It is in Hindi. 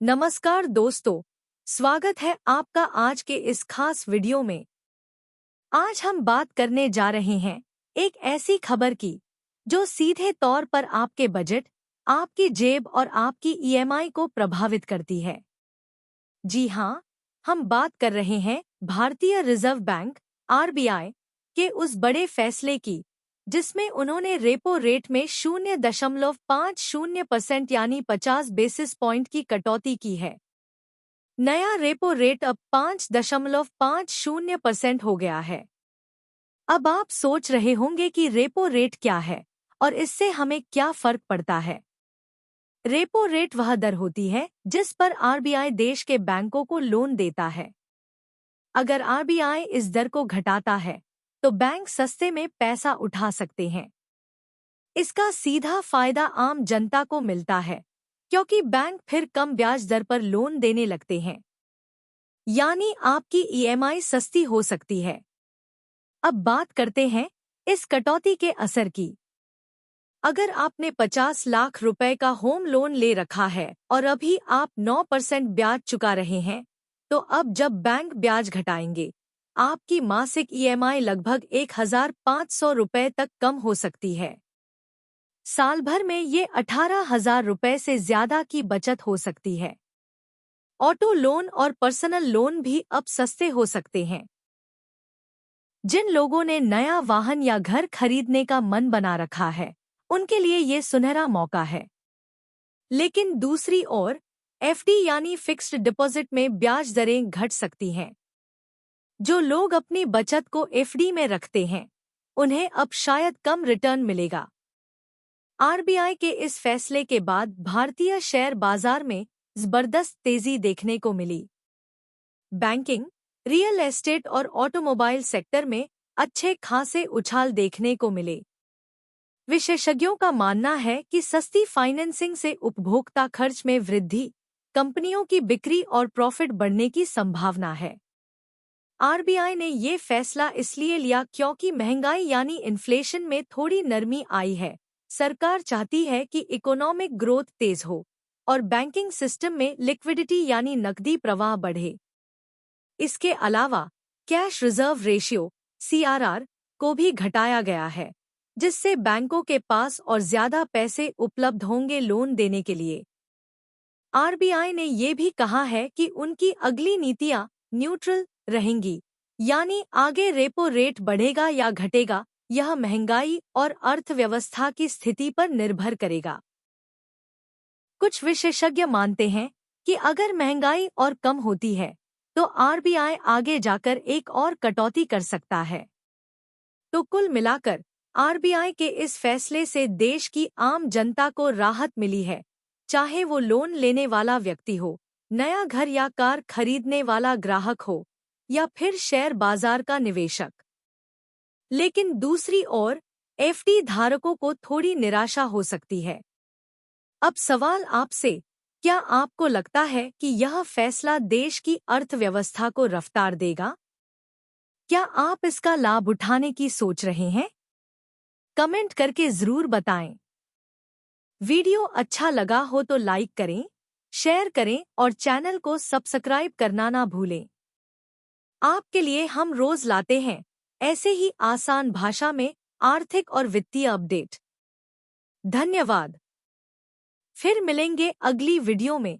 नमस्कार दोस्तों, स्वागत है आपका आज के इस खास वीडियो में। आज हम बात करने जा रहे हैं एक ऐसी खबर की जो सीधे तौर पर आपके बजट, आपकी जेब और आपकी ईएमआई को प्रभावित करती है। जी हाँ, हम बात कर रहे हैं भारतीय रिजर्व बैंक आरबीआई के उस बड़े फैसले की जिसमें उन्होंने रेपो रेट में 0.50% यानी 50 बेसिस पॉइंट की कटौती की है। नया रेपो रेट अब 5.50% हो गया है। अब आप सोच रहे होंगे कि रेपो रेट क्या है और इससे हमें क्या फर्क पड़ता है। रेपो रेट वह दर होती है जिस पर आरबीआई देश के बैंकों को लोन देता है। अगर आरबीआई इस दर को घटाता है तो बैंक सस्ते में पैसा उठा सकते हैं। इसका सीधा फायदा आम जनता को मिलता है क्योंकि बैंक फिर कम ब्याज दर पर लोन देने लगते हैं, यानी आपकी ईएमआई सस्ती हो सकती है। अब बात करते हैं इस कटौती के असर की। अगर आपने 50 लाख रुपए का होम लोन ले रखा है और अभी आप 9% ब्याज चुका रहे हैं, तो अब जब बैंक ब्याज घटाएंगे, आपकी मासिक ईएमआई लगभग 1,500 रुपए तक कम हो सकती है। साल भर में ये 18,000 रुपए से ज्यादा की बचत हो सकती है। ऑटो लोन और पर्सनल लोन भी अब सस्ते हो सकते हैं। जिन लोगों ने नया वाहन या घर खरीदने का मन बना रखा है, उनके लिए ये सुनहरा मौका है। लेकिन दूसरी ओर एफडी यानी फिक्स्ड डिपॉजिट में ब्याज दरें घट सकती हैं। जो लोग अपनी बचत को एफडी में रखते हैं, उन्हें अब शायद कम रिटर्न मिलेगा। आरबीआई के इस फैसले के बाद भारतीय शेयर बाजार में जबरदस्त तेजी देखने को मिली। बैंकिंग, रियल एस्टेट और ऑटोमोबाइल सेक्टर में अच्छे खासे उछाल देखने को मिले। विशेषज्ञों का मानना है कि सस्ती फाइनेंसिंग से उपभोक्ता खर्च में वृद्धि, कंपनियों की बिक्री और प्रॉफिट बढ़ने की संभावना है। आरबीआई ने ये फैसला इसलिए लिया क्योंकि महंगाई यानी इन्फ्लेशन में थोड़ी नरमी आई है। सरकार चाहती है कि इकोनॉमिक ग्रोथ तेज हो और बैंकिंग सिस्टम में लिक्विडिटी यानी नकदी प्रवाह बढ़े। इसके अलावा कैश रिजर्व रेशियो (CRR) को भी घटाया गया है, जिससे बैंकों के पास और ज्यादा पैसे उपलब्ध होंगे लोन देने के लिए। आरबीआई ने ये भी कहा है कि उनकी अगली नीतियां न्यूट्रल रहेंगी, यानी आगे रेपो रेट बढ़ेगा या घटेगा, यह महंगाई और अर्थव्यवस्था की स्थिति पर निर्भर करेगा। कुछ विशेषज्ञ मानते हैं कि अगर महंगाई और कम होती है, तो आरबीआई आगे जाकर एक और कटौती कर सकता है। तो कुल मिलाकर आरबीआई के इस फैसले से देश की आम जनता को राहत मिली है, चाहे वो लोन लेने वाला व्यक्ति हो, नया घर या कार खरीदने वाला ग्राहक हो, या फिर शेयर बाजार का निवेशक। लेकिन दूसरी ओर एफडी धारकों को थोड़ी निराशा हो सकती है। अब सवाल आपसे, क्या आपको लगता है कि यह फैसला देश की अर्थव्यवस्था को रफ्तार देगा? क्या आप इसका लाभ उठाने की सोच रहे हैं? कमेंट करके जरूर बताएं। वीडियो अच्छा लगा हो तो लाइक करें, शेयर करें और चैनल को सब्सक्राइब करना ना भूलें। आपके लिए हम रोज लाते हैं ऐसे ही आसान भाषा में आर्थिक और वित्तीय अपडेट। धन्यवाद। फिर मिलेंगे अगली वीडियो में।